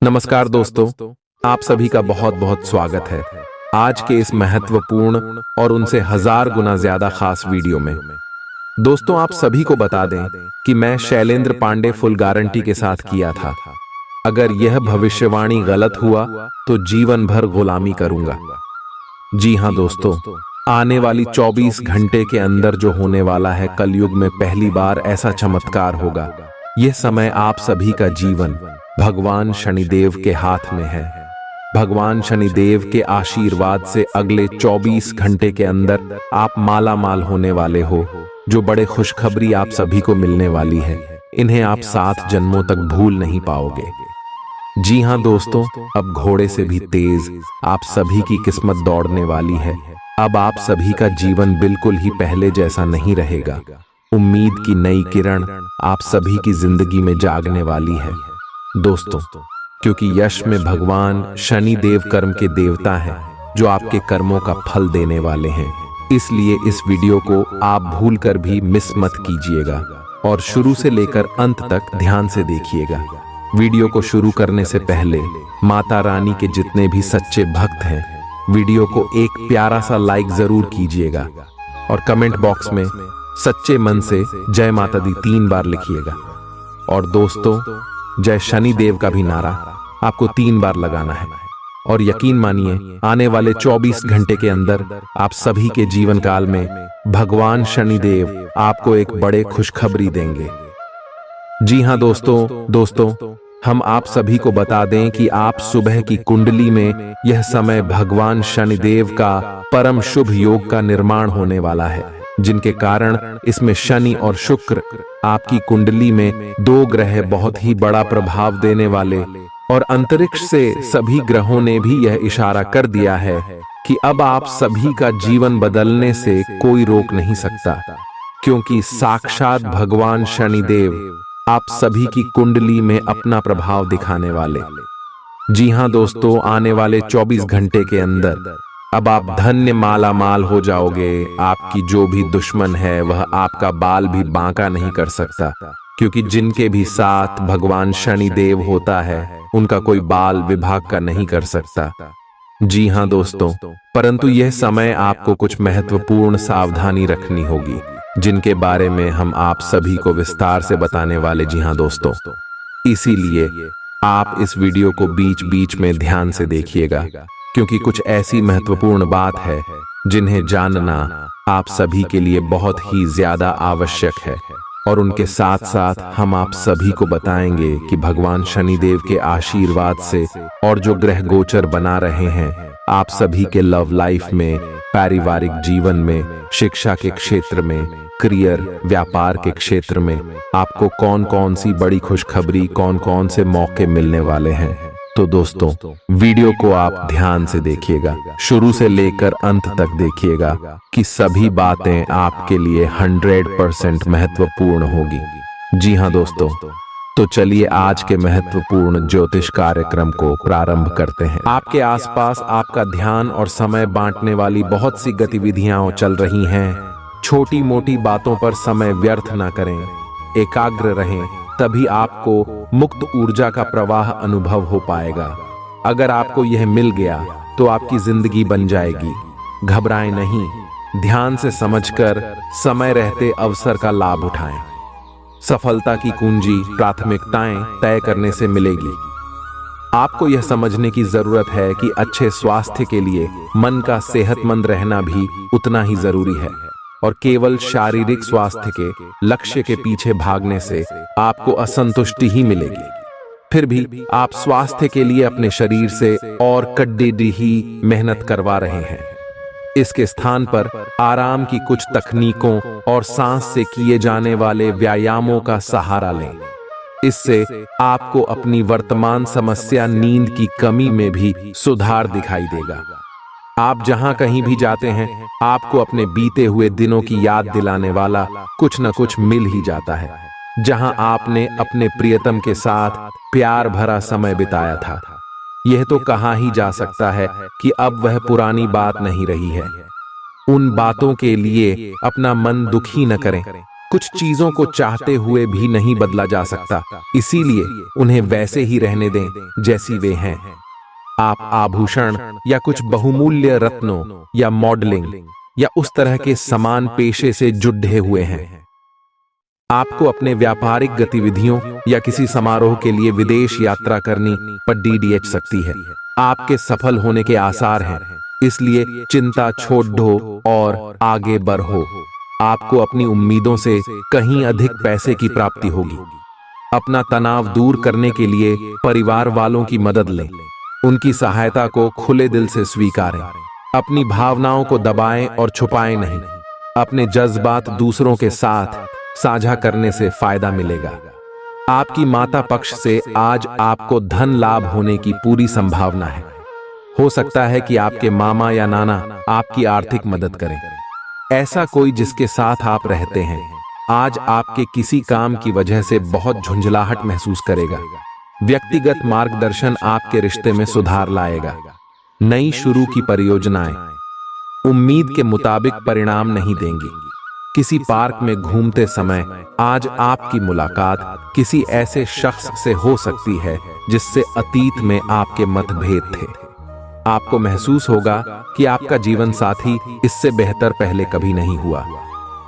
नमस्कार दोस्तों, आप सभी का बहुत बहुत स्वागत है आज के इस महत्वपूर्ण और उनसे हजार गुना ज्यादा खास वीडियो में। दोस्तों, आप सभी को बता दें कि मैं शैलेंद्र पांडे फुल गारंटी के साथ किया था। अगर यह भविष्यवाणी गलत हुआ तो जीवन भर गुलामी करूंगा। जी हाँ दोस्तों, आने वाली 24 घंटे के अंदर जो होने वाला है, कलयुग में पहली बार ऐसा चमत्कार होगा। यह समय आप सभी का जीवन भगवान शनिदेव के हाथ में है। भगवान शनिदेव के आशीर्वाद से अगले 24 घंटे के अंदर आप माला माल होने वाले हो। जो बड़े खुशखबरी आप सभी को मिलने वाली है, इन्हें आप 7 जन्मों तक भूल नहीं पाओगे। जी हाँ दोस्तों, अब घोड़े से भी तेज आप सभी की किस्मत दौड़ने वाली है। अब आप सभी का जीवन बिल्कुल ही पहले जैसा नहीं रहेगा। उम्मीद की नई किरण आप सभी की जिंदगी में जागने वाली है दोस्तों, क्योंकि यश में भगवान शनि देव कर्म के देवता हैं, जो आपके कर्मों का फल देने वाले हैं। इसलिए इस वीडियो को आप भूलकर भी मिस मत कीजिएगा और शुरू से लेकर अंत तक ध्यान से देखिएगा। वीडियो को शुरू करने से पहले माता रानी के जितने भी सच्चे भक्त हैं, वीडियो को एक प्यारा सा लाइक जरूर कीजिएगा और कमेंट बॉक्स में सच्चे मन से जय माता दी 3 बार लिखिएगा। और दोस्तों, जय शनि देव का भी नारा आपको 3 बार लगाना है। और यकीन मानिए, आने वाले 24 घंटे के अंदर आप सभी के जीवन काल में भगवान शनि देव आपको एक बड़े खुशखबरी देंगे। जी हाँ दोस्तों, हम आप सभी को बता दें कि आप सुबह की कुंडली में यह समय भगवान शनिदेव का परम शुभ योग का निर्माण होने वाला है, जिनके कारण इसमें शनि और शुक्र आपकी कुंडली में 2 ग्रह बहुत ही बड़ा प्रभाव देने वाले। और अंतरिक्ष से सभी ग्रहों ने भी यह इशारा कर दिया है कि अब आप सभी का जीवन बदलने से कोई रोक नहीं सकता, क्योंकि साक्षात भगवान शनिदेव आप सभी की कुंडली में अपना प्रभाव दिखाने वाले। जी हाँ दोस्तों, आने वाले 24 घंटे के अंदर अब आप धन्य माला माल हो जाओगे। आपकी जो भी दुश्मन है, वह आपका बाल भी बांका नहीं कर सकता, क्योंकि जिनके भी साथ भगवान शनि देव होता है, उनका कोई बाल विभाग का नहीं कर सकता। जी हाँ दोस्तों, परंतु यह समय आपको कुछ महत्वपूर्ण सावधानी रखनी होगी, जिनके बारे में हम आप सभी को विस्तार से बताने वाले। जी हाँ दोस्तों, इसीलिए आप इस वीडियो को बीच बीच में ध्यान से देखिएगा, क्योंकि कुछ ऐसी महत्वपूर्ण बात है जिन्हें जानना आप सभी के लिए बहुत ही ज्यादा आवश्यक है। और उनके साथ साथ हम आप सभी को बताएंगे कि भगवान शनिदेव के आशीर्वाद से और जो ग्रह गोचर बना रहे हैं, आप सभी के लव लाइफ में, पारिवारिक जीवन में, शिक्षा के क्षेत्र में, करियर, व्यापार के क्षेत्र में आपको कौन कौन सी बड़ी खुशखबरी, कौन कौन से मौके मिलने वाले हैं। तो दोस्तों, वीडियो को आप ध्यान से देखिएगा, शुरू से लेकर अंत तक देखिएगा कि सभी बातें आपके लिए 100% महत्वपूर्ण होगी। जी हाँ दोस्तों, तो चलिए आज के महत्वपूर्ण ज्योतिष कार्यक्रम को प्रारंभ करते हैं। आपके आसपास आपका ध्यान और समय बांटने वाली बहुत सी गतिविधियां चल रही हैं। छोटी मोटी बातों पर समय व्यर्थ ना करें, एकाग्र रहें, तभी आपको मुक्त ऊर्जा का प्रवाह अनुभव हो पाएगा। अगर आपको यह मिल गया तो आपकी जिंदगी बन जाएगी। घबराएं नहीं, ध्यान से समझकर समय रहते अवसर का लाभ उठाएं। सफलता की कुंजी प्राथमिकताएं तय करने से मिलेगी। आपको यह समझने की जरूरत है कि अच्छे स्वास्थ्य के लिए मन का सेहतमंद रहना भी उतना ही जरूरी है, और केवल शारीरिक स्वास्थ्य के लक्ष्य के पीछे भागने से आपको असंतुष्टि ही मिलेगी। फिर भी आप स्वास्थ्य के लिए अपने शरीर से और कड़िही मेहनत करवा रहे हैं। इसके स्थान पर आराम की कुछ तकनीकों और सांस से किए जाने वाले व्यायामों का सहारा लें। इससे आपको अपनी वर्तमान समस्या नींद की कमी में भी सुधार दिखाई देगा। आप जहां कहीं भी जाते हैं, आपको अपने बीते हुए दिनों की याद दिलाने वाला कुछ न कुछ मिल ही जाता है, जहां आपने अपने प्रियतम के साथ प्यार भरा समय बिताया था। यह तो कहा ही जा सकता है कि अब वह पुरानी बात नहीं रही है। उन बातों के लिए अपना मन दुखी न करें, कुछ चीजों को चाहते हुए भी नहीं बदला जा सकता, इसीलिए उन्हें वैसे ही रहने दें जैसी वे हैं। आप आभूषण या कुछ बहुमूल्य रत्नों या मॉडलिंग या उस तरह के समान पेशे से जुड़े हुए हैं। आपको अपने व्यापारिक गतिविधियों या किसी समारोह के लिए विदेश यात्रा करनी पर DDH सकती है। आपके सफल होने के आसार हैं, इसलिए चिंता छोड़ दो और आगे बढ़ो। आपको अपनी उम्मीदों से कहीं अधिक पैसे की प्राप्ति होगी। अपना तनाव दूर करने के लिए परिवार वालों की मदद लें, उनकी सहायता को खुले दिल से स्वीकारें। अपनी भावनाओं को दबाएं और छुपाएं नहीं। अपने जज्बात दूसरों के साथ साझा करने से फायदा मिलेगा। आपकी माता पक्ष से आज आपको धन लाभ होने की पूरी संभावना है। हो सकता है कि आपके मामा या नाना आपकी आर्थिक मदद करें। ऐसा कोई जिसके साथ आप रहते हैं आज आपके किसी काम की वजह से बहुत झुंझलाहट महसूस करेगा। व्यक्तिगत मार्गदर्शन आपके रिश्ते में सुधार लाएगा। नई शुरू की परियोजनाएं उम्मीद के मुताबिक परिणाम नहीं देंगी। किसी पार्क में घूमते समय आज आपकी मुलाकात किसी ऐसे शख्स से हो सकती है जिससे अतीत में आपके मतभेद थे। आपको महसूस होगा कि आपका जीवन साथी इससे बेहतर पहले कभी नहीं हुआ।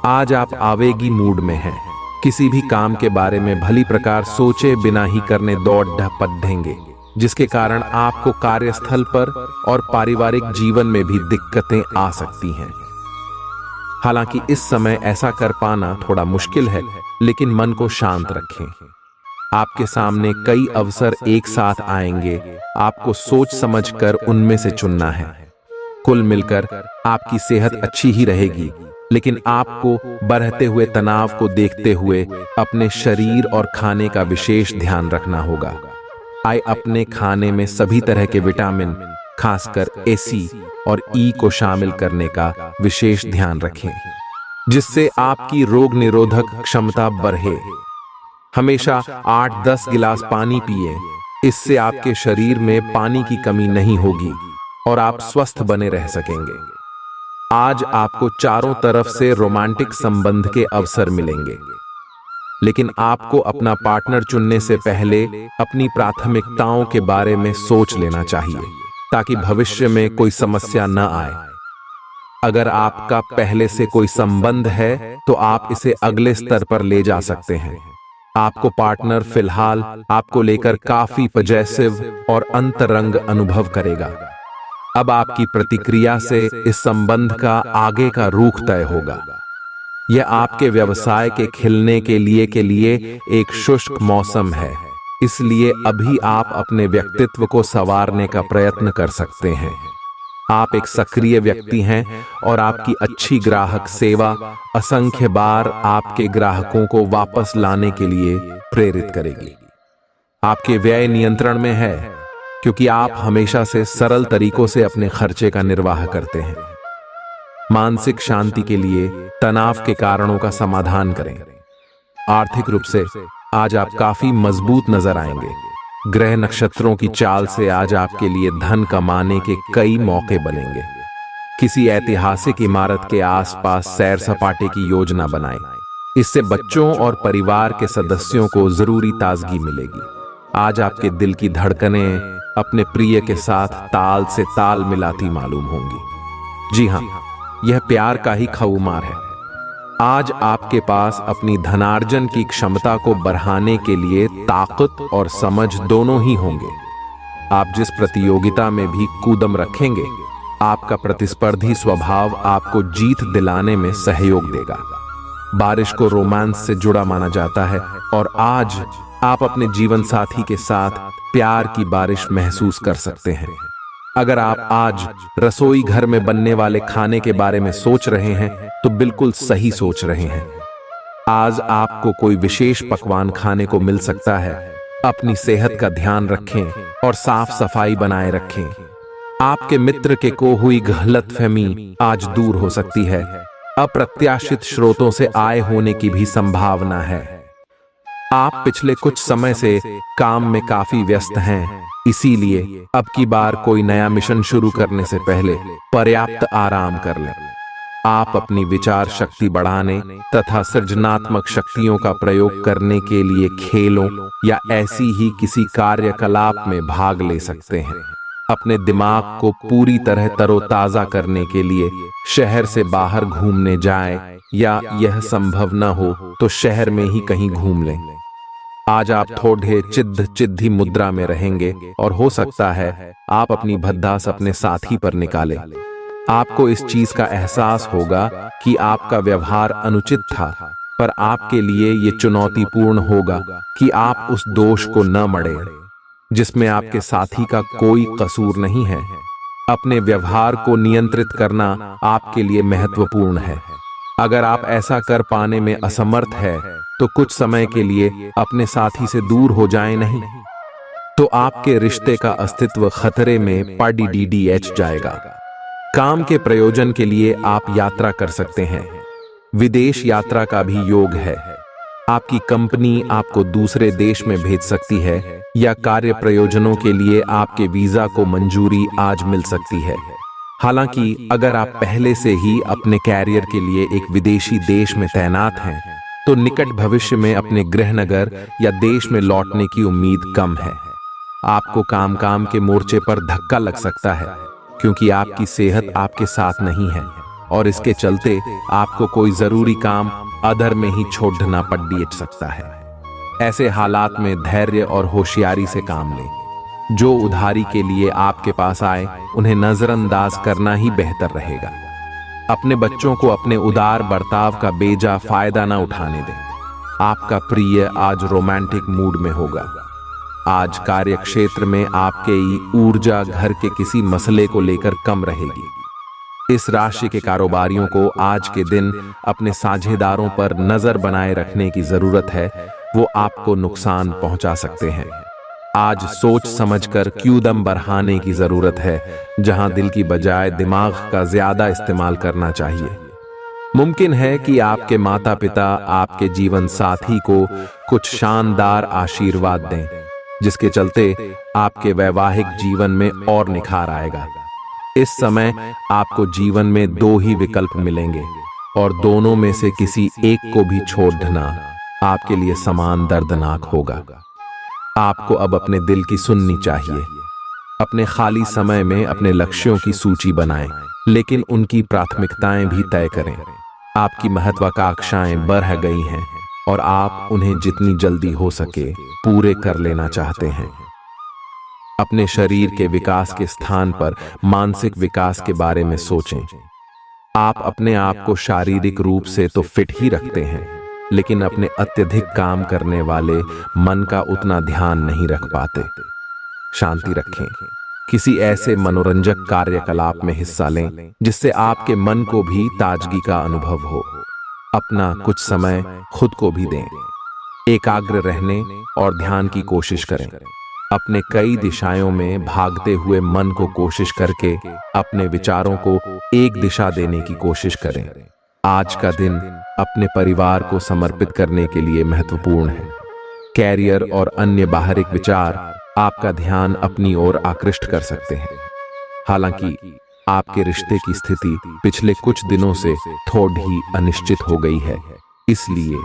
आज आप आवेगी मूड में हैं। किसी भी काम के बारे में भली प्रकार सोचे बिना ही करने दौड़ ढपटेंगे, जिसके कारण आपको कार्यस्थल पर और पारिवारिक जीवन में भी दिक्कतें आ सकती हैं। हालांकि इस समय ऐसा कर पाना थोड़ा मुश्किल है, लेकिन मन को शांत रखें। आपके सामने कई अवसर एक साथ आएंगे, आपको सोच समझकर उनमें से चुनना है। कुल मिलकर आपकी सेहत अच्छी ही रहेगी, लेकिन आपको बढ़ते हुए तनाव को देखते हुए अपने शरीर और खाने का विशेष ध्यान रखना होगा। अपने खाने में सभी तरह के विटामिन, खासकर AC और E को शामिल करने का विशेष ध्यान रखें, जिससे आपकी रोग निरोधक क्षमता बढ़े। हमेशा 8-10 गिलास पानी पिएं, इससे आपके शरीर में पानी की कमी नहीं होगी और आप स्वस्थ बने रह सकेंगे। आज आपको चारों तरफ से रोमांटिक संबंध के अवसर मिलेंगे, लेकिन आपको अपना पार्टनर चुनने से पहले अपनी प्राथमिकताओं के बारे में सोच लेना चाहिए, ताकि भविष्य में कोई समस्या न आए। अगर आपका पहले से कोई संबंध है तो आप इसे अगले स्तर पर ले जा सकते हैं। आपको पार्टनर फिलहाल आपको लेकर काफी पॉजिटिव और अंतरंग अनुभव करेगा। अब आपकी प्रतिक्रिया से इस संबंध का आगे का रुख तय होगा। यह आपके व्यवसाय के खिलने के लिए एक शुष्क मौसम है, इसलिए अभी आप अपने व्यक्तित्व को संवारने का प्रयत्न कर सकते हैं। आप एक सक्रिय व्यक्ति हैं और आपकी अच्छी ग्राहक सेवा असंख्य बार आपके ग्राहकों को वापस लाने के लिए प्रेरित करेगी। आपके व्यय नियंत्रण में है, क्योंकि आप हमेशा से सरल तरीकों से अपने खर्चे का निर्वाह करते हैं। मानसिक शांति के लिए तनाव के कारणों का समाधान करें। आर्थिक रूप से आज आप काफी मजबूत नजर आएंगे। ग्रह नक्षत्रों की चाल से आज आपके लिए धन कमाने के कई मौके बनेंगे। किसी ऐतिहासिक इमारत के आसपास सैर सपाटे की योजना बनाएं। इससे बच्चों और परिवार के सदस्यों को जरूरी ताजगी मिलेगी। आज आपके दिल की धड़कनें अपने प्रिय के साथ ताल से ताल मिलाती मालूम होंगी। जी हाँ, यह प्यार का ही खुमार है। आज आपके पास अपनी धनार्जन की क्षमता को बढ़ाने के लिए ताकत और समझ दोनों ही होंगे। आप जिस प्रतियोगिता में भी कूदम रखेंगे, आपका प्रतिस्पर्धी स्वभाव आपको जीत दिलाने में सहयोग देगा। बारिश को रोमांस से जुड़ा माना जाता है और आज आप अपने जीवन साथी के साथ प्यार की बारिश महसूस कर सकते हैं। अगर आप आज रसोई घर में बनने वाले खाने के बारे में सोच रहे हैं तो बिल्कुल सही सोच रहे हैं। आज आपको कोई विशेष पकवान खाने को मिल सकता है। अपनी सेहत का ध्यान रखें और साफ सफाई बनाए रखें। आपके मित्र के को हुई गलतफहमी आज दूर हो सकती है। अप्रत्याशित स्रोतों से आय होने की भी संभावना है। आप पिछले कुछ समय से काम में काफी व्यस्त हैं, इसीलिए अब की बार कोई नया मिशन शुरू करने से पहले पर्याप्त आराम कर लें। आप अपनी विचार शक्ति बढ़ाने तथा सृजनात्मक शक्तियों का प्रयोग करने के लिए खेलों या ऐसी ही किसी कार्यकलाप में भाग ले सकते हैं। अपने दिमाग को पूरी तरह तरोताजा करने के लिए शहर से बाहर घूमने जाएं, या यह संभव न हो तो शहर में ही कहीं घूम लें। आज आप थोड़े चिद्धी मुद्रा में रहेंगे और हो सकता है आप अपनी भद्दास अपने साथी पर निकालें। आपको इस चीज का एहसास होगा कि आपका व्यवहार अनुचित था, पर आपके लिए ये चुनौतीपूर्ण होगा कि आप उस दोष को न मढ़ें जिसमें आपके साथी का कोई कसूर नहीं है। अपने व्यवहार को नियंत्रित करना आपके लिए महत्वपूर्ण है। अगर आप ऐसा कर पाने में असमर्थ है तो कुछ समय के लिए अपने साथी से दूर हो जाएं नहीं, तो आपके रिश्ते का अस्तित्व खतरे में पड़ जाएगा। काम के प्रयोजन के लिए आप यात्रा कर सकते हैं। विदेश यात्रा का भी योग है। आपकी कंपनी आपको दूसरे देश में भेज सकती है या कार्य प्रयोजनों के लिए आपके वीजा को मंजूरी आज मिल सकती है। हालांकि अगर आप पहले से ही अपने कैरियर के लिए एक विदेशी देश में तैनात हैं, तो निकट भविष्य में अपने गृहनगर या देश में लौटने की उम्मीद कम है। आपको काम के मोर्चे पर धक्का लग सकता है क्योंकि आपकी सेहत आपके साथ नहीं है और इसके चलते आपको कोई जरूरी काम अधर में ही छोड़ना पड़ सकता है। ऐसे हालात में धैर्य और होशियारी से काम लें। जो उधारी के लिए आपके पास आए उन्हें नजरअंदाज करना ही बेहतर रहेगा। अपने बच्चों को अपने उदार बर्ताव का बेजा फायदा न उठाने दें। आपका प्रिय आज रोमांटिक मूड में होगा। आज कार्य क्षेत्र में आपकी ऊर्जा घर के किसी मसले को लेकर कम रहेगी। इस राशि के कारोबारियों को आज के दिन अपने साझेदारों पर नजर बनाए रखने की जरूरत है, वो आपको नुकसान पहुंचा सकते हैं। आज सोच समझकर क्यूदम बढ़ाने की जरूरत है, जहां दिल की बजाय दिमाग का ज्यादा इस्तेमाल करना चाहिए। मुमकिन है कि आपके माता पिता आपके जीवन साथी को कुछ शानदार आशीर्वाद दें, जिसके चलते आपके वैवाहिक जीवन में और निखार आएगा। इस समय आपको जीवन में दो ही विकल्प मिलेंगे और दोनों में से किसी एक को भी छोड़ना आपके लिए समान दर्दनाक होगा। आपको अब अपने दिल की सुननी चाहिए। अपने खाली समय में अपने लक्ष्यों की सूची बनाएं, लेकिन उनकी प्राथमिकताएं भी तय करें। आपकी महत्वाकांक्षाएं बढ़ गई हैं और आप उन्हें जितनी जल्दी हो सके पूरे कर लेना चाहते हैं। अपने शरीर के विकास के स्थान पर मानसिक विकास के बारे में सोचें। आप अपने आप को शारीरिक रूप से तो फिट ही रखते हैं, लेकिन अपने अत्यधिक काम करने वाले मन का उतना ध्यान नहीं रख पाते। शांति रखें। किसी ऐसे मनोरंजक कार्यकलाप में हिस्सा लें जिससे आपके मन को भी ताजगी का अनुभव हो। अपना कुछ समय खुद को भी दें। एकाग्र रहने और ध्यान की कोशिश करें। अपने कई दिशाओं में भागते हुए मन को कोशिश करके अपने विचारों को एक दिशा देने की कोशिश करें। आज का दिन अपने परिवार को समर्पित करने के लिए महत्वपूर्ण है। कैरियर और अन्य बाहरी विचार आपका ध्यान अपनी ओर आकृष्ट कर सकते हैं। हालांकि आपके रिश्ते की स्थिति पिछले कुछ दिनों से थोड़ी अनिश्चित हो गई है, इसलिए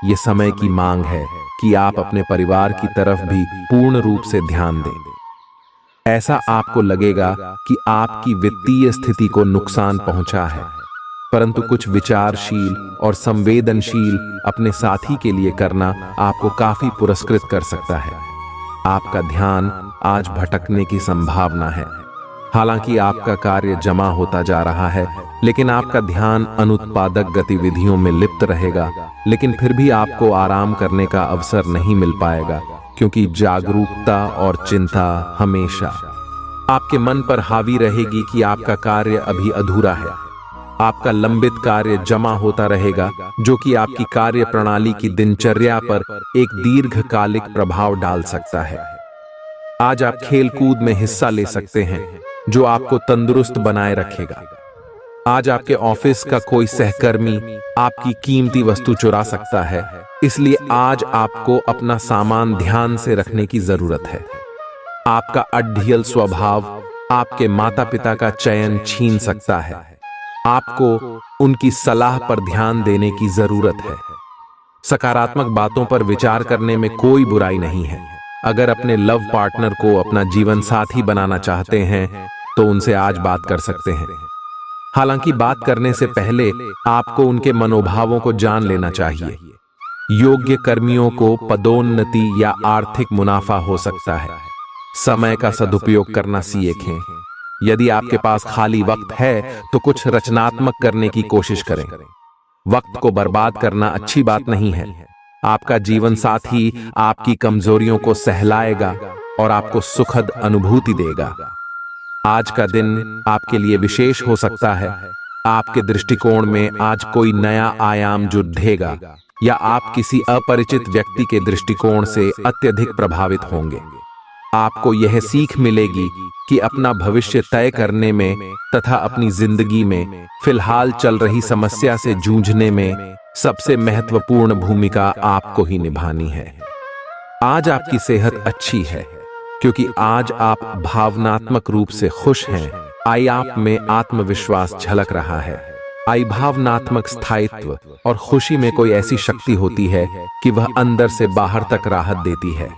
ये समय की मांग है कि आप अपने परिवार की तरफ भी पूर्ण रूप से ध्यान दें। ऐसा आपको लगेगा कि आपकी वित्तीय स्थिति को नुकसान पहुंचा है, परंतु कुछ विचारशील और संवेदनशील अपने साथी के लिए करना आपको काफी पुरस्कृत कर सकता है। आपका ध्यान आज भटकने की संभावना है। हालांकि आपका कार्य जमा होता जा रहा है, लेकिन आपका ध्यान अनुत्पादक गतिविधियों में लिप्त रहेगा। लेकिन फिर भी आपको आराम करने का अवसर नहीं मिल पाएगा, क्योंकि जागरूकता और चिंता हमेशा आपके मन पर हावी रहेगी कि आपका कार्य अभी अधूरा है। आपका लंबित कार्य जमा होता रहेगा, जो कि आपकी कार्य प्रणाली की दिनचर्या पर एक दीर्घकालिक प्रभाव डाल सकता है। आज आप खेल कूद में हिस्सा ले सकते हैं, जो आपको तंदुरुस्त बनाए रखेगा। आज आपके ऑफिस का कोई सहकर्मी आपकी कीमती वस्तु चुरा सकता है, इसलिए आज आपको अपना सामान ध्यान से रखने की जरूरत है। आपका अड्ढियल स्वभाव आपके माता पिता का चयन छीन सकता है। आपको उनकी सलाह पर ध्यान देने की जरूरत है। सकारात्मक बातों पर विचार करने में कोई बुराई नहीं है। अगर अपने लव पार्टनर को अपना जीवन साथी बनाना चाहते हैं तो उनसे आज बात कर सकते हैं। हालांकि बात करने से पहले आपको उनके मनोभावों को जान लेना चाहिए। योग्य कर्मियों को पदोन्नति या आर्थिक मुनाफा हो सकता है। समय का सदुपयोग करना सीखें। यदि आपके पास खाली वक्त है तो कुछ रचनात्मक करने की कोशिश करें। वक्त को बर्बाद करना अच्छी बात नहीं है। आपका जीवन साथी आपकी कमजोरियों को सहलाएगा और आपको सुखद अनुभूति देगा। आज का दिन आपके लिए विशेष हो सकता है। आपके दृष्टिकोण में आज कोई नया आयाम जुड़ेगा या आप किसी अपरिचित व्यक्ति के दृष्टिकोण से अत्यधिक प्रभावित होंगे। आपको यह सीख मिलेगी कि अपना भविष्य तय करने में तथा अपनी जिंदगी में फिलहाल चल रही समस्या से जूझने में सबसे महत्वपूर्ण भूमिका आपको ही निभानी है। आज आपकी सेहत अच्छी है क्योंकि आज आप भावनात्मक रूप से खुश हैं। आई आप में आत्मविश्वास झलक रहा है। आई भावनात्मक स्थायित्व और खुशी में कोई ऐसी शक्ति होती है कि वह अंदर से बाहर तक राहत देती है।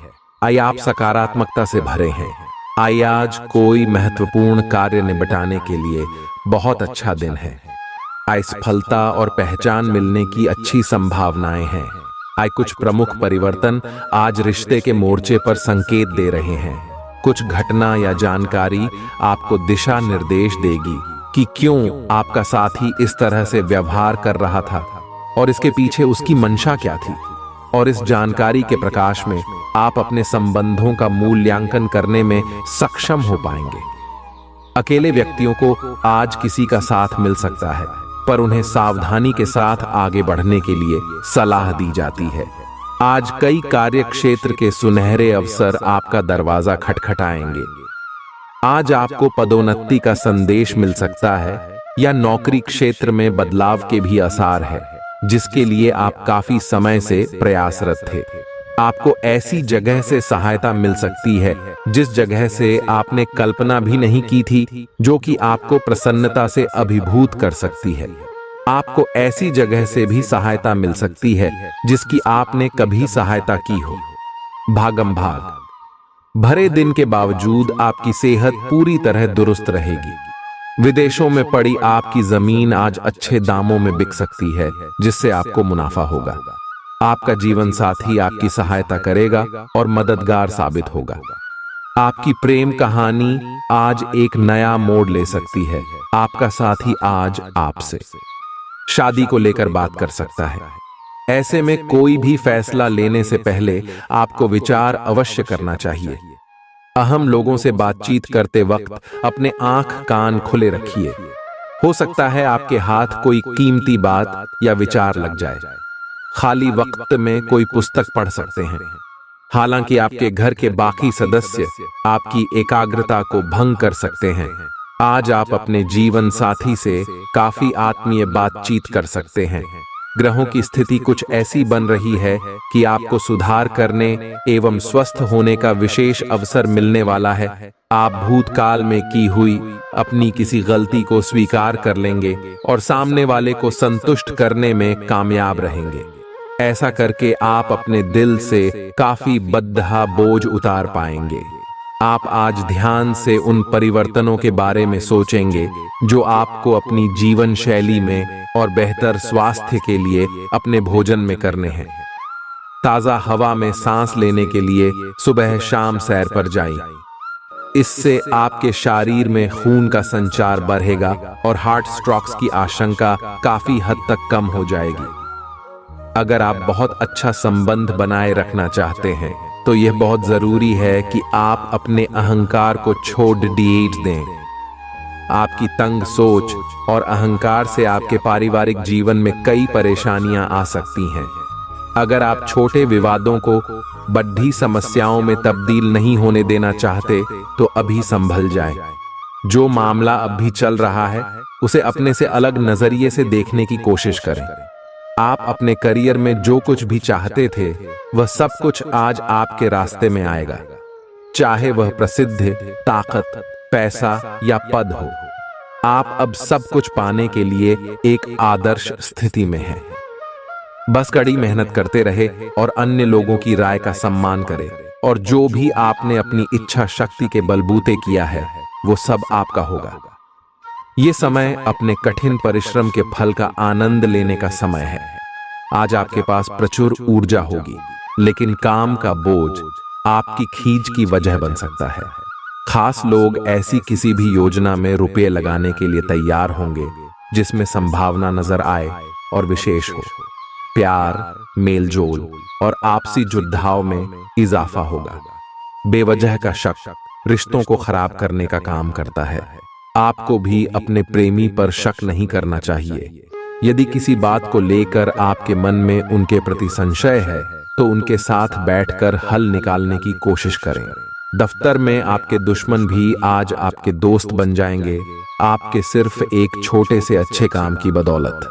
आई आप सकारात्मकता से भरे हैं। आई आज कोई महत्वपूर्ण कार्य निपटाने के लिए बहुत अच्छा दिन है। आई सफलता और पहचान मिलने की अच्छी संभावनाएं हैं। आई कुछ प्रमुख परिवर्तन आज रिश्ते के मोर्चे पर संकेत दे रहे हैं। कुछ घटना या जानकारी आपको दिशा निर्देश देगी कि क्यों आपका साथी इस तरह से व्यवहार कर रहा था और इसके पीछे उसकी मंशा क्या थी। और इस जानकारी के प्रकाश में आप अपने संबंधों का मूल्यांकन करने में सक्षम हो पाएंगे। अकेले व्यक्तियों को आज किसी का साथ मिल सकता है, पर उन्हें सावधानी के साथ आगे बढ़ने के लिए सलाह दी जाती है। आज कई कार्य क्षेत्र के सुनहरे अवसर आपका दरवाजा खटखटाएंगे। आज आपको पदोन्नति का संदेश मिल सकता है या नौकरी क्षेत्र में बदलाव के भी आसार है, जिसके लिए आप काफी समय से प्रयासरत थे। आपको ऐसी जगह से सहायता मिल सकती है जिस जगह से आपने कल्पना भी नहीं की थी, जो कि आपको प्रसन्नता से अभिभूत कर सकती है। आपको ऐसी जगह से भी सहायता मिल सकती है जिसकी आपने कभी सहायता की हो। भागम भाग भरे दिन के बावजूद आपकी सेहत पूरी तरह दुरुस्त रहेगी। विदेशों में पड़ी आपकी जमीन आज अच्छे दामों में बिक सकती है, जिससे आपको मुनाफा होगा। आपका जीवन साथी आपकी सहायता करेगा और मददगार साबित होगा। आपकी प्रेम कहानी आज एक नया मोड़ ले सकती है। आपका साथी आज आपसे शादी को लेकर बात कर सकता है। ऐसे में कोई भी फैसला लेने से पहले आपको विचार अवश्य करना चाहिए। अहम लोगों से बातचीत करते वक्त अपने आंख कान खुले रखिए। हो सकता है आपके हाथ कोई कीमती बात या विचार लग जाए। खाली वक्त में कोई पुस्तक पढ़ सकते हैं। हालांकि आपके घर के बाकी सदस्य आपकी एकाग्रता को भंग कर सकते हैं। आज आप अपने जीवन साथी से काफी आत्मीय बातचीत कर सकते हैं। ग्रहों की स्थिति कुछ ऐसी बन रही है कि आपको सुधार करने एवं स्वस्थ होने का विशेष अवसर मिलने वाला है। आप भूतकाल में की हुई अपनी किसी गलती को स्वीकार कर लेंगे और सामने वाले को संतुष्ट करने में कामयाब रहेंगे। ऐसा करके आप अपने दिल से काफी बद्धा बोझ उतार पाएंगे। आप आज ध्यान से उन परिवर्तनों के बारे में सोचेंगे जो आपको अपनी जीवन शैली में और बेहतर स्वास्थ्य के लिए अपने भोजन में करने हैं। ताजा हवा में सांस लेने के लिए सुबह शाम सैर पर जाइए। इससे आपके शरीर में खून का संचार बढ़ेगा और हार्ट स्ट्रोक्स की आशंका काफी हद तक कम हो जाएगी। अगर आप बहुत अच्छा संबंध बनाए रखना चाहते हैं तो यह बहुत जरूरी है कि आप अपने अहंकार को छोड़ दें। आपकी तंग सोच और अहंकार से आपके पारिवारिक जीवन में कई परेशानियां आ सकती हैं। अगर आप छोटे विवादों को बड़ी समस्याओं में तब्दील नहीं होने देना चाहते तो अभी संभल जाएं। जो मामला अब भी चल रहा है उसे अपने से अलग नजरिए से देखने की कोशिश करें। आप अपने करियर में जो कुछ भी चाहते थे वह सब कुछ आज आपके रास्ते में आएगा, चाहे वह प्रसिद्ध, ताकत, पैसा या पद हो। आप अब सब कुछ पाने के लिए एक आदर्श स्थिति में हैं। बस कड़ी मेहनत करते रहे और अन्य लोगों की राय का सम्मान करें, और जो भी आपने अपनी इच्छा शक्ति के बलबूते किया है वो सब आपका होगा। ये समय अपने कठिन परिश्रम के फल का आनंद लेने का समय है। आज आपके पास प्रचुर ऊर्जा होगी, लेकिन काम का बोझ आपकी खींच की वजह बन सकता है। खास लोग ऐसी किसी भी योजना में रुपए लगाने के लिए तैयार होंगे जिसमें संभावना नजर आए और विशेष हो। प्यार, मेलजोल और आपसी जुड़ाव में इजाफा होगा। बेवजह का शक रिश्तों को खराब करने का काम करता है। आपको भी अपने प्रेमी पर शक नहीं करना चाहिए। यदि किसी बात को लेकर आपके मन में उनके प्रति संशय है तो उनके साथ बैठकर हल निकालने की कोशिश करें। दफ्तर में आपके दुश्मन भी आज आपके दोस्त बन जाएंगे, आपके सिर्फ एक छोटे से अच्छे काम की बदौलत।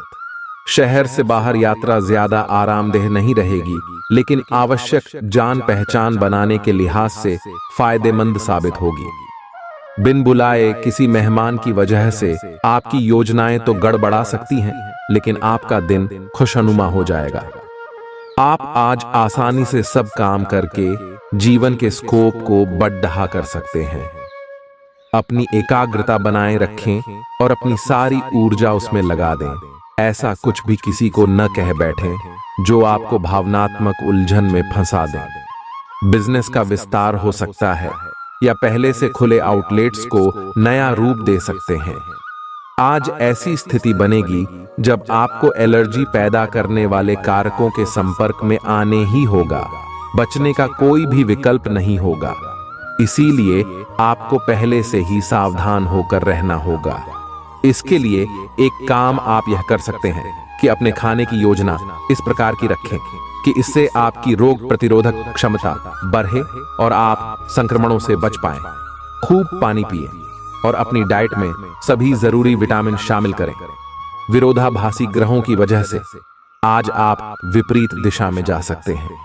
शहर से बाहर यात्रा ज्यादा आरामदेह नहीं रहेगी, लेकिन आवश्यक जान पहचान बनाने के लिहाज से फायदेमंद साबित होगी। बिन बुलाए किसी मेहमान की वजह से आपकी योजनाएं तो गड़बड़ा सकती हैं, लेकिन आपका दिन खुशनुमा हो जाएगा। आप आज आसानी से सब काम करके जीवन के स्कोप को बढ़ा कर सकते हैं। अपनी एकाग्रता बनाए रखें और अपनी सारी ऊर्जा उसमें लगा दें। ऐसा कुछ भी किसी को न कह बैठें जो आपको भावनात्मक उलझन में फंसा दें। बिजनेस का विस्तार हो सकता है या पहले से खुले आउटलेट्स को नया रूप दे सकते हैं। आज ऐसी स्थिति बनेगी जब आपको एलर्जी पैदा करने वाले कारकों के संपर्क में आने ही होगा। बचने का कोई भी विकल्प नहीं होगा। इसीलिए आपको पहले से ही सावधान होकर रहना होगा। इसके लिए एक काम आप यह कर सकते हैं कि अपने खाने की योजना इस प्रकार की रखें कि इससे आपकी रोग प्रतिरोधक क्षमता बढ़े और आप संक्रमणों से बच पाएं। खूब पानी पिएं और अपनी डाइट में सभी जरूरी विटामिन शामिल करें। विरोधाभासी ग्रहों की वजह से आज आप विपरीत दिशा में जा सकते हैं।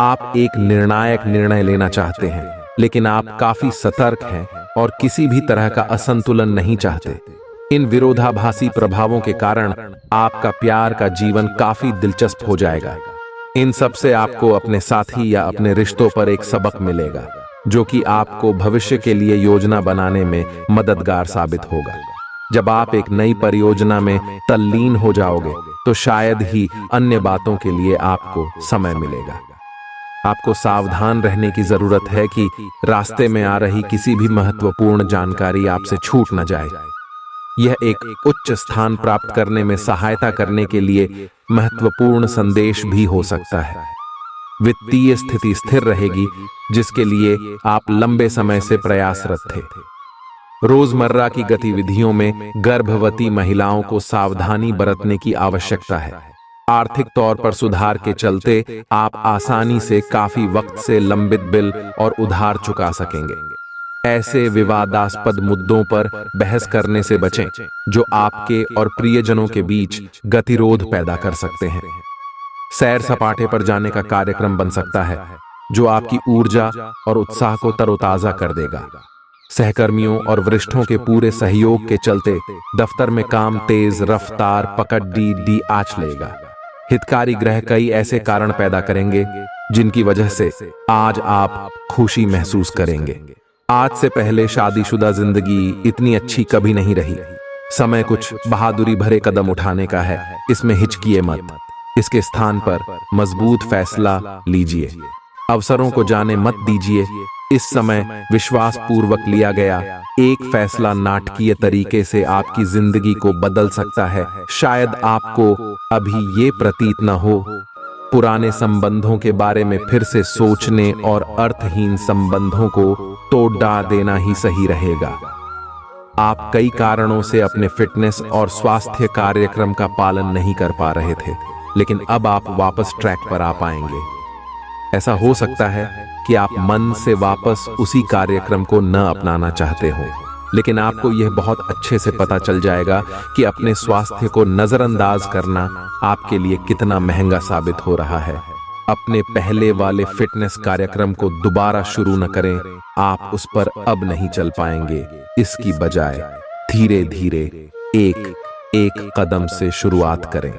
आप एक निर्णायक निर्णय लेना चाहते हैं, लेकिन आप काफी सतर्क हैं और किसी भी तरह का असंतुलन नहीं चाहते। इन विरोधाभासी प्रभावों के कारण आपका प्यार का जीवन काफी दिलचस्प हो जाएगा। इन सब से आपको अपने साथी या अपने रिश्तों पर एक सबक मिलेगा जो कि आपको भविष्य के लिए योजना बनाने में मददगार साबित होगा। जब आप एक नई परियोजना में तल्लीन हो जाओगे तो शायद ही अन्य बातों के लिए आपको समय मिलेगा। आपको सावधान रहने की जरूरत है कि रास्ते में आ रही किसी भी महत्वपूर्ण जानकारी आपसे छूट न जाए। यह एक उच्च स्थान प्राप्त करने में सहायता करने के लिए महत्वपूर्ण संदेश भी हो सकता है। वित्तीय स्थिति स्थिर रहेगी जिसके लिए आप लंबे समय से प्रयासरत थे। रोजमर्रा की गतिविधियों में गर्भवती महिलाओं को सावधानी बरतने की आवश्यकता है। आर्थिक तौर पर सुधार के चलते आप आसानी से काफी वक्त से लंबित बिल और उधार चुका सकेंगे। ऐसे विवादास्पद मुद्दों पर बहस करने से बचें जो आपके और प्रियजनों के बीच गतिरोध पैदा कर सकते हैं। सैर सपाटे पर जाने का कार्यक्रम बन सकता है जो आपकी ऊर्जा और उत्साह को तरोताजा कर देगा। सहकर्मियों और वरिष्ठों के पूरे सहयोग के चलते दफ्तर में काम तेज रफ्तार पकड़ डी आंच लेगा। हितकारी ग्रह कई ऐसे कारण पैदा करेंगे जिनकी वजह से आज आप खुशी महसूस करेंगे। आज से पहले शादीशुदा जिंदगी इतनी अच्छी कभी नहीं रही। समय कुछ बहादुरी भरे कदम उठाने का है, इसमें हिचकिए मत। इसके स्थान पर मजबूत फैसला लीजिए। अवसरों को जाने मत दीजिए। इस समय विश्वास पूर्वक लिया गया एक फैसला नाटकीय तरीके से आपकी जिंदगी को बदल सकता है। शायद आपको अभी ये प्रतीत न हो, पुराने संबंधों के बारे में फिर से सोचने और अर्थहीन संबंधों को तोड़ देना ही सही रहेगा। आप कई कारणों से अपने फिटनेस और स्वास्थ्य कार्यक्रम का पालन नहीं कर पा रहे थे, लेकिन अब आप वापस ट्रैक पर आ पाएंगे। ऐसा हो सकता है कि आप मन से वापस उसी कार्यक्रम को न अपनाना चाहते हो, लेकिन आपको यह बहुत अच्छे से पता चल जाएगा कि अपने स्वास्थ्य को नजरअंदाज करना आपके लिए कितना महंगा साबित हो रहा है। अपने पहले वाले फिटनेस कार्यक्रम को दोबारा शुरू न करें। आप उस पर अब नहीं चल पाएंगे। इसकी बजाय धीरे धीरे एक एक कदम से शुरुआत करें।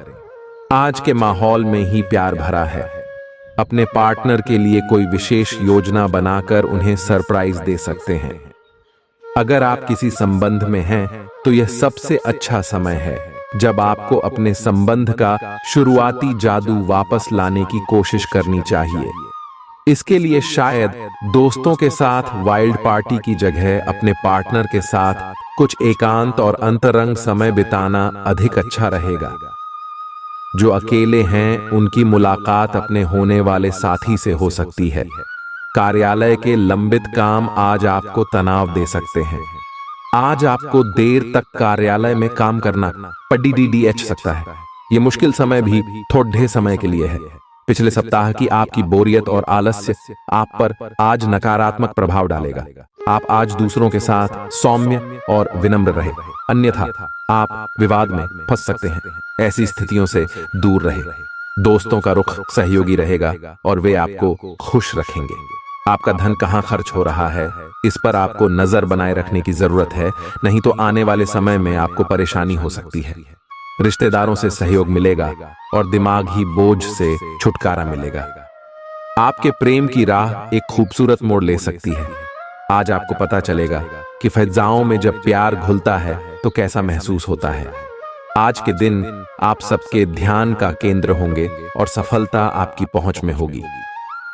आज के माहौल में ही प्यार भरा है। अपने पार्टनर के लिए कोई विशेष योजना बनाकर उन्हें सरप्राइज दे सकते हैं। अगर आप किसी संबंध में हैं तो यह सबसे अच्छा समय है जब आपको अपने संबंध का शुरुआती जादू वापस लाने की कोशिश करनी चाहिए। इसके लिए शायद दोस्तों के साथ वाइल्ड पार्टी की जगह अपने पार्टनर के साथ कुछ एकांत और अंतरंग समय बिताना अधिक अच्छा रहेगा। जो अकेले हैं उनकी मुलाकात अपने होने वाले साथी से हो सकती है। कार्यालय के लंबित काम आज आपको तनाव दे सकते हैं। आज आपको देर तक कार्यालय में काम करना पड़ीडीडीएच सकता है। ये मुश्किल समय भी थोड़े समय के लिए है। पिछले सप्ताह की आपकी बोरियत और आलस्य आप पर आज नकारात्मक प्रभाव डालेगा। आप आज दूसरों के साथ सौम्य और विनम्र रहे, अन्यथा आप विवाद में फंस सकते हैं। ऐसी स्थितियों से दूर रहे। दोस्तों का रुख सहयोगी रहेगा और वे आपको खुश रखेंगे। आपका धन कहाँ खर्च हो रहा है, इस पर आपको नजर बनाए रखने की जरूरत है, नहीं तो आने वाले समय में आपको परेशानी हो सकती है। रिश्तेदारों से सहयोग मिलेगा और दिमागी बोझ से छुटकारा मिलेगा। आपके प्रेम की राह एक खूबसूरत मोड़ ले सकती है। आज आपको पता चलेगा कि फ़िज़ाओं में जब प्यार घुलता है तो कैसा महसूस होता है। आज के दिन आप सबके ध्यान का केंद्र होंगे और सफलता आपकी पहुंच में होगी।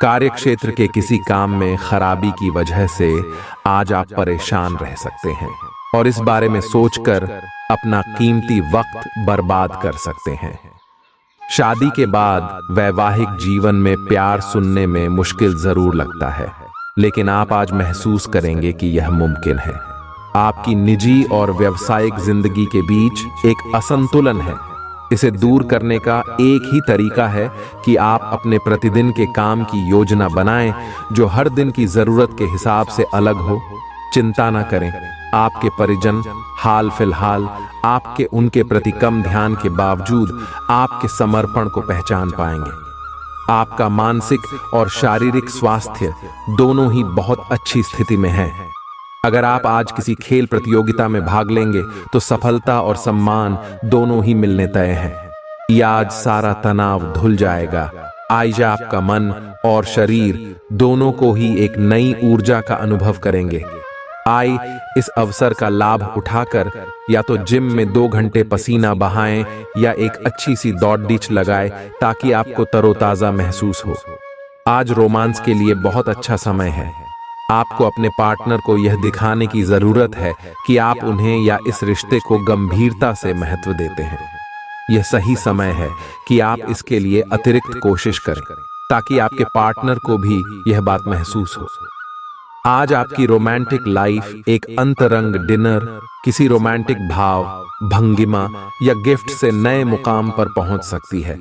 कार्यक्षेत्र के किसी काम में खराबी की वजह से आज आप परेशान रह सकते हैं और इस बारे में सोचकर अपना कीमती वक्त बर्बाद कर सकते हैं। शादी के बाद वैवाहिक जीवन में प्यार सुनने में मुश्किल जरूर लगता है, लेकिन आप आज महसूस करेंगे कि यह मुमकिन है। आपकी निजी और व्यावसायिक जिंदगी के बीच एक असंतुलन है। इसे दूर करने का एक ही तरीका है कि आप अपने प्रतिदिन के काम की योजना बनाएं जो हर दिन की जरूरत के हिसाब से अलग हो। चिंता न करें, आपके परिजन हाल फिलहाल आपके उनके प्रति कम ध्यान के बावजूद आपके समर्पण को पहचान पाएंगे। आपका मानसिक और शारीरिक स्वास्थ्य दोनों ही बहुत अच्छी स्थिति में है। अगर आप आज किसी खेल प्रतियोगिता में भाग लेंगे तो सफलता और सम्मान दोनों ही मिलने तय हैं। यह आज सारा तनाव धुल जाएगा। आज आपका मन और शरीर दोनों को ही एक नई ऊर्जा का अनुभव करेंगे। आई इस अवसर का लाभ उठाकर या तो जिम में 2 घंटे पसीना बहाएं या एक अच्छी सी दौड़-डीच लगाएं ताकि आपको तरोताजा महसूस हो। आज रोमांस के लिए बहुत अच्छा समय है। आपको अपने पार्टनर को यह दिखाने की जरूरत है कि आप उन्हें या इस रिश्ते को गंभीरता से महत्व देते हैं। यह सही समय है कि आप इसके लिए अतिरिक्त कोशिश करें ताकि आपके पार्टनर को भी यह बात महसूस हो। आज आपकी रोमांटिक लाइफ एक अंतरंग डिनर, किसी रोमांटिक भाव, भंगिमा या गिफ्ट से नए मुकाम पर पहुंच सकती है।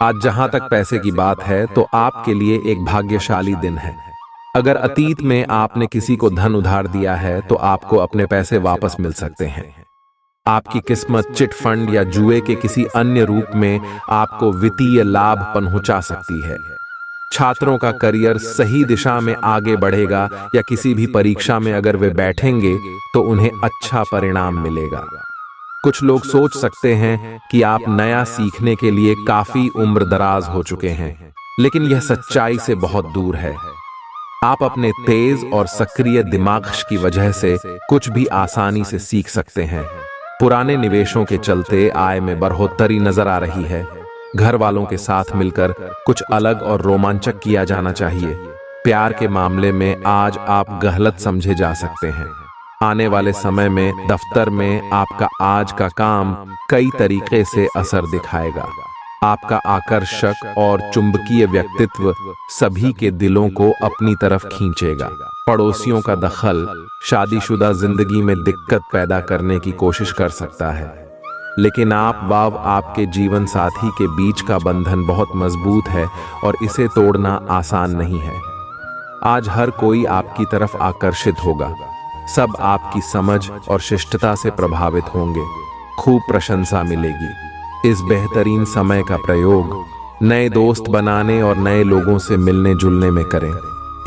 आज जहां तक पैसे की बात है तो आपके लिए एक भाग्यशाली दिन है। अगर अतीत में आपने किसी को धन उधार दिया है तो आपको अपने पैसे वापस मिल सकते हैं। आपकी किस्मत चिट फंड या जुए के किसी अन्य रूप में आपको वित्तीय लाभ पहुंचा सकती है। छात्रों का करियर सही दिशा में आगे बढ़ेगा या किसी भी परीक्षा में अगर वे बैठेंगे तो उन्हें अच्छा परिणाम मिलेगा। कुछ लोग सोच सकते हैं कि आप नया सीखने के लिए काफी उम्र दराज हो चुके हैं, लेकिन यह सच्चाई से बहुत दूर है। आप अपने तेज और सक्रिय दिमाग की वजह से कुछ भी आसानी से सीख सकते हैं। पुराने निवेशों के चलते आय में बढ़ोतरी नजर आ रही है। घर वालों के साथ मिलकर कुछ अलग और रोमांचक किया जाना चाहिए। प्यार के मामले में आज आप गलत समझे जा सकते हैं। आने वाले समय में दफ्तर में आपका आज का काम कई तरीके से असर दिखाएगा। आपका आकर्षक और चुंबकीय व्यक्तित्व सभी के दिलों को अपनी तरफ खींचेगा। पड़ोसियों का दखल शादीशुदा जिंदगी में दिक्कत पैदा करने की कोशिश कर सकता है, लेकिन आपके जीवन साथी के बीच का बंधन बहुत मजबूत है और इसे तोड़ना आसान नहीं है। आज हर कोई आपकी तरफ आकर्षित होगा। सब आपकी समझ और शिष्टता से प्रभावित होंगे। खूब प्रशंसा मिलेगी। इस बेहतरीन समय का प्रयोग नए दोस्त बनाने और नए लोगों से मिलने जुलने में करें।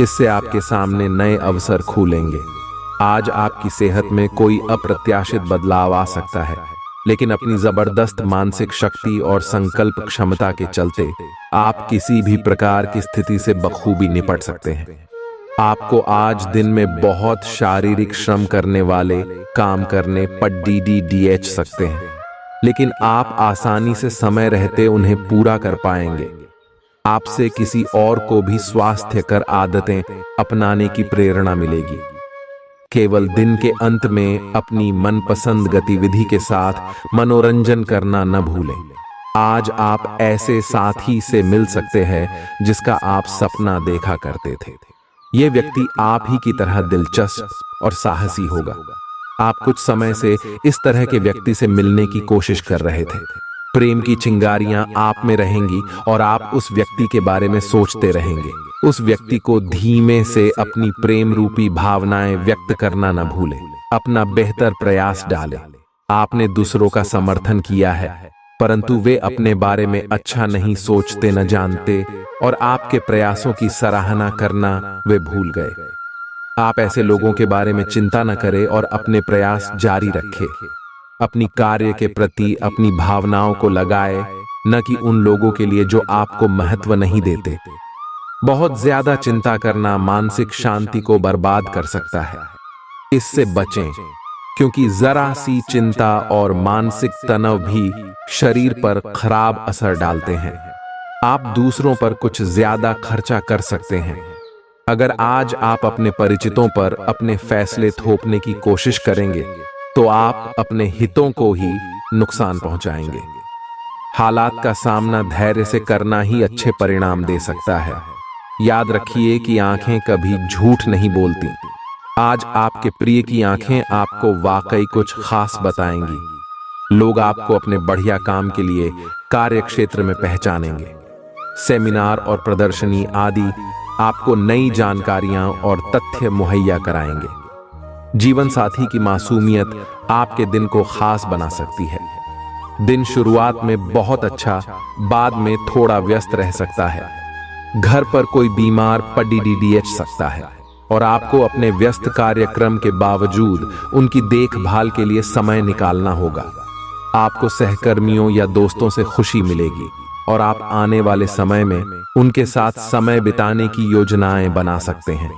इससे आपके सामने नए अवसर खुलेंगे। आज आपकी सेहत में कोई अप्रत्याशित बदलाव आ सकता है, लेकिन अपनी जबरदस्त मानसिक शक्ति और संकल्प क्षमता के चलते आप किसी भी प्रकार की स्थिति से बखूबी निपट सकते हैं। आपको आज दिन में बहुत शारीरिक श्रम करने वाले काम करने पड़ सकते हैं, लेकिन आप आसानी से समय रहते उन्हें पूरा कर पाएंगे। आपसे किसी और को भी स्वास्थ्यकर आदतें अपनाने की प्रेरणा मिलेगी। केवल दिन के अंत में अपनी मनपसंद गतिविधि के साथ मनोरंजन करना न भूलें। आज आप ऐसे साथी से मिल सकते हैं जिसका आप सपना देखा करते थे। यह व्यक्ति आप ही की तरह दिलचस्प और साहसी होगा। आप कुछ समय से इस तरह के व्यक्ति से मिलने की कोशिश कर रहे थे। प्रेम की चिंगारियां आप में रहेंगी और आप उस व्यक्ति के बारे में सोचते रहेंगे। उस व्यक्ति को धीमे से अपनी प्रेम रूपी भावनाएं व्यक्त करना न भूलें। अपना बेहतर प्रयास डालें। आपने दूसरों का समर्थन किया है, परंतु वे अपने बारे में अच्छा नहीं सोचते, न जानते, और आपके प्रयासों की सराहना करना वे भूल गए। आप ऐसे लोगों के बारे में चिंता न करें और अपने प्रयास जारी रखें। अपनी कार्य के प्रति अपनी भावनाओं को लगाए, न कि उन लोगों के लिए जो आपको महत्व नहीं देते। बहुत ज्यादा चिंता करना मानसिक शांति को बर्बाद कर सकता है। इससे बचें, क्योंकि जरा सी चिंता और मानसिक तनाव भी शरीर पर खराब असर डालते हैं। आप दूसरों पर कुछ ज्यादा खर्चा कर सकते हैं। अगर आज आप अपने परिचितों पर अपने फैसले थोपने की कोशिश करेंगे तो आप अपने हितों को ही नुकसान पहुंचाएंगे। हालात का सामना धैर्य से करना ही अच्छे परिणाम दे सकता है। याद रखिए कि आंखें कभी झूठ नहीं बोलती। आज आपके प्रिय की आंखें आपको वाकई कुछ खास बताएंगी। लोग आपको अपने बढ़िया काम के लिए कार्य क्षेत्र में पहचानेंगे। सेमिनार और प्रदर्शनी आदि आपको नई जानकारियां और तथ्य मुहैया कराएंगे। जीवन साथी की मासूमियत आपके दिन को खास बना सकती है। दिन शुरुआत में बहुत अच्छा, बाद में थोड़ा व्यस्त रह सकता है। घर पर कोई बीमार पड़ सकता है और आपको अपने व्यस्त कार्यक्रम के बावजूद उनकी देखभाल के लिए समय निकालना होगा। आपको सहकर्मियों या दोस्तों से खुशी मिलेगी और आप आने वाले समय में उनके साथ समय बिताने की योजनाएं बना सकते हैं।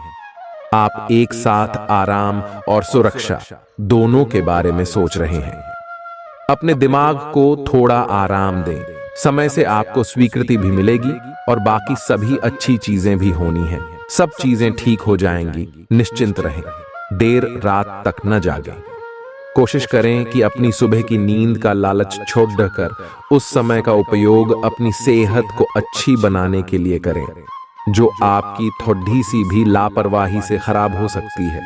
आप एक साथ आराम और सुरक्षा दोनों के बारे में सोच रहे हैं। अपने दिमाग को थोड़ा आराम दें। समय से आपको स्वीकृति भी मिलेगी और बाकी सभी अच्छी चीजें भी होनी हैं। सब चीजें ठीक हो जाएंगी, निश्चिंत रहें। देर रात तक न जागें। कोशिश करें कि अपनी सुबह की नींद का लालच छोड़कर उस समय का उपयोग अपनी सेहत को अच्छी बनाने के लिए करें, जो आपकी थोड़ी सी भी लापरवाही से खराब हो सकती है।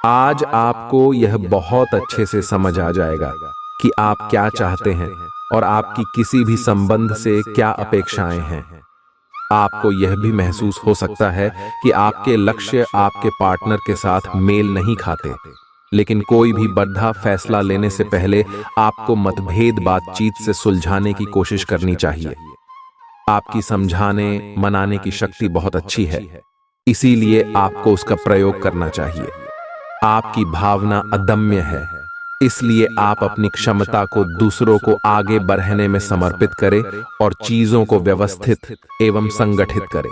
आज आपको यह बहुत अच्छे से समझ आ जाएगा कि आप क्या चाहते हैं और आपकी किसी भी संबंध से क्या अपेक्षाएं हैं। आपको यह भी महसूस हो सकता है कि आपके लक्ष्य आपके पार्टनर के साथ मेल नहीं खाते, लेकिन कोई भी बड़ा फैसला लेने से पहले आपको मतभेद बातचीत से सुलझाने की कोशिश करनी चाहिए। आपकी समझाने मनाने की शक्ति बहुत अच्छी है, इसीलिए आपको उसका प्रयोग करना चाहिए। आपकी भावना अदम्य है, इसलिए आप अपनी क्षमता को दूसरों को आगे बढ़ने में समर्पित करें और चीजों को व्यवस्थित एवं संगठित करें।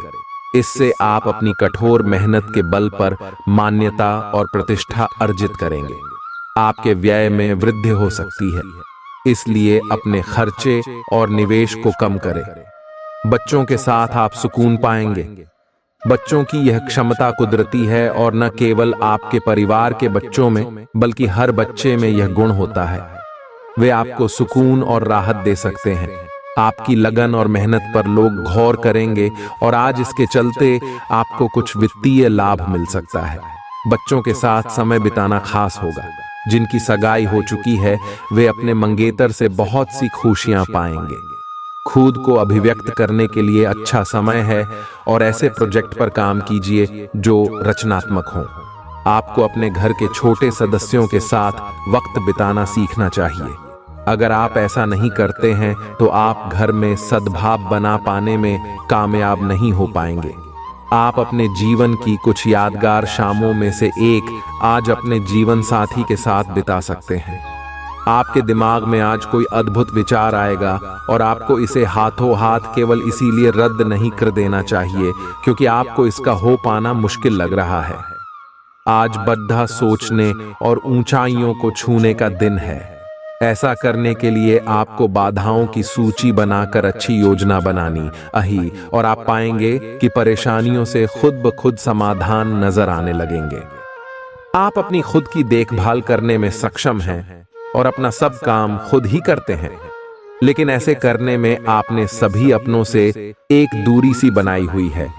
इससे आप अपनी कठोर मेहनत के बल पर मान्यता और प्रतिष्ठा अर्जित करेंगे। आपके व्यय में वृद्धि हो सकती है, इसलिए अपने खर्चे और निवेश को कम करें। बच्चों के साथ आप सुकून पाएंगे। बच्चों की यह क्षमता कुदरती है और न केवल आपके परिवार के बच्चों में बल्कि हर बच्चे में यह गुण होता है। वे आपको सुकून और राहत दे सकते हैं। आपकी लगन और मेहनत पर लोग गौर करेंगे और आज इसके चलते आपको कुछ वित्तीय लाभ मिल सकता है। बच्चों के साथ समय बिताना खास होगा। जिनकी सगाई हो चुकी है वे अपने मंगेतर से बहुत सी खुशियां पाएंगे। खुद को अभिव्यक्त करने के लिए अच्छा समय है और ऐसे प्रोजेक्ट पर काम कीजिए जो रचनात्मक हो। आपको अपने घर के छोटे सदस्यों के साथ वक्त बिताना सीखना चाहिए। अगर आप ऐसा नहीं करते हैं तो आप घर में सद्भाव बना पाने में कामयाब नहीं हो पाएंगे। आप अपने जीवन की कुछ यादगार शामों में से एक आज अपने जीवन साथी के साथ बिता सकते हैं। आपके दिमाग में आज कोई अद्भुत विचार आएगा और आपको इसे हाथों हाथ केवल इसीलिए रद्द नहीं कर देना चाहिए क्योंकि आपको इसका हो पाना मुश्किल लग रहा है। आज बड़ा सोचने और ऊंचाइयों को छूने का दिन है। ऐसा करने के लिए आपको बाधाओं की सूची बनाकर अच्छी योजना बनानी और आप पाएंगे कि परेशानियों से खुद ब खुद समाधान नजर आने लगेंगे। आप अपनी खुद की देखभाल करने में सक्षम हैं और अपना सब काम खुद ही करते हैं, लेकिन ऐसे करने में आपने सभी अपनों से एक दूरी सी बनाई हुई है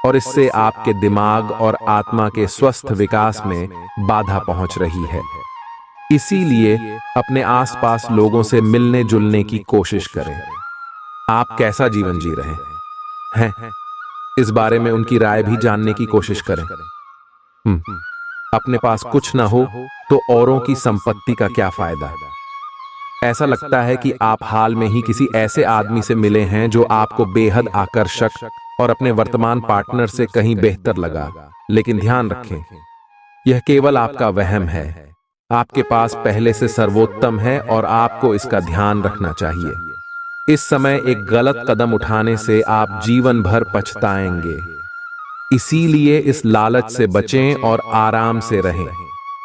और इससे आपके दिमाग और आत्मा के स्वस्थ विकास में बाधा पहुंच रही है। इसीलिए अपने आसपास लोगों से मिलने जुलने की कोशिश करें। आप कैसा जीवन जी रहे हैं, इस बारे में उनकी राय भी जानने की कोशिश करें। अपने पास कुछ ना हो तो औरों की संपत्ति का क्या फायदा। ऐसा लगता है कि आप हाल में ही किसी ऐसे आदमी से मिले हैं जो आपको बेहद आकर्षक और अपने वर्तमान पार्टनर से कहीं बेहतर लगा, लेकिन ध्यान रखें, यह केवल आपका वहम है। आपके पास पहले से सर्वोत्तम है और आपको इसका ध्यान रखना चाहिए। इस समय एक गलत कदम उठाने से आप जीवन भर पछताएंगे। इसीलिए इस लालच से बचें और आराम से रहें।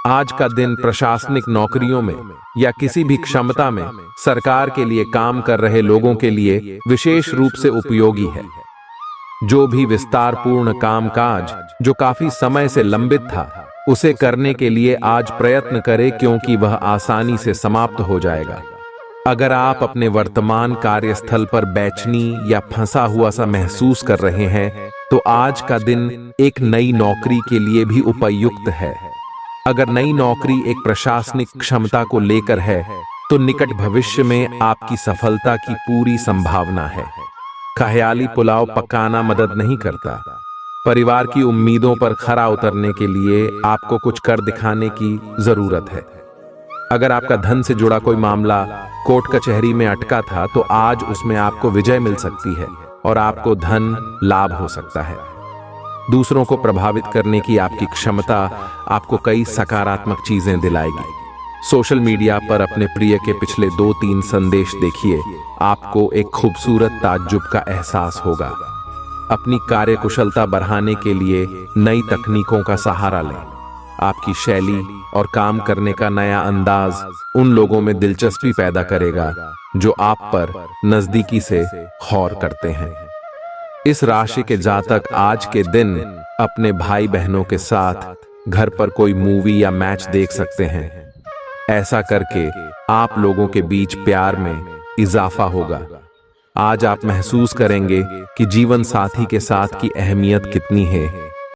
आज का दिन प्रशासनिक नौकरियों में या किसी भी क्षमता में सरकार के लिए काम कर रहे लोगों के लिए विशेष रूप से उपयोगी है। जो भी विस्तारपूर्ण कामकाज जो काफी समय से लंबित था, उसे करने के लिए आज प्रयत्न करें क्योंकि वह आसानी से समाप्त हो जाएगा। अगर आप अपने वर्तमान कार्यस्थल पर बेचैनी या फंसा हुआ सा महसूस कर रहे हैं, तो आज का दिन एक नई नौकरी के लिए भी उपयुक्त है। अगर नई नौकरी एक प्रशासनिक क्षमता को लेकर है, तो निकट भविष्य में आपकी सफलता की पूरी संभावना है। ख्याली पुलाव पकाना मदद नहीं करता। परिवार की उम्मीदों पर खरा उतरने के लिए आपको कुछ कर दिखाने की जरूरत है। अगर आपका धन से जुड़ा कोई मामला कोर्ट कचहरी में अटका था, तो आज उसमें आपको विजय मिल सकती है और आपको धन लाभ हो सकता है। दूसरों को प्रभावित करने की आपकी क्षमता आपको कई सकारात्मक चीजें दिलाएगी। सोशल मीडिया पर अपने प्रिय के पिछले 2-3 संदेश देखिए, आपको एक खूबसूरत ताज्जुब का एहसास होगा। अपनी कार्यकुशलता बढ़ाने के लिए नई तकनीकों का सहारा लें। आपकी शैली और काम करने का नया अंदाज उन लोगों में दिलचस्पी पैदा करेगा जो आप पर नजदीकी से गौर करते हैं। इस राशि के जातक आज के दिन अपने भाई बहनों के साथ घर पर कोई मूवी या मैच देख सकते हैं। ऐसा करके आप लोगों के बीच प्यार में इजाफा होगा। आज आप महसूस करेंगे कि जीवन साथी के साथ की अहमियत कितनी है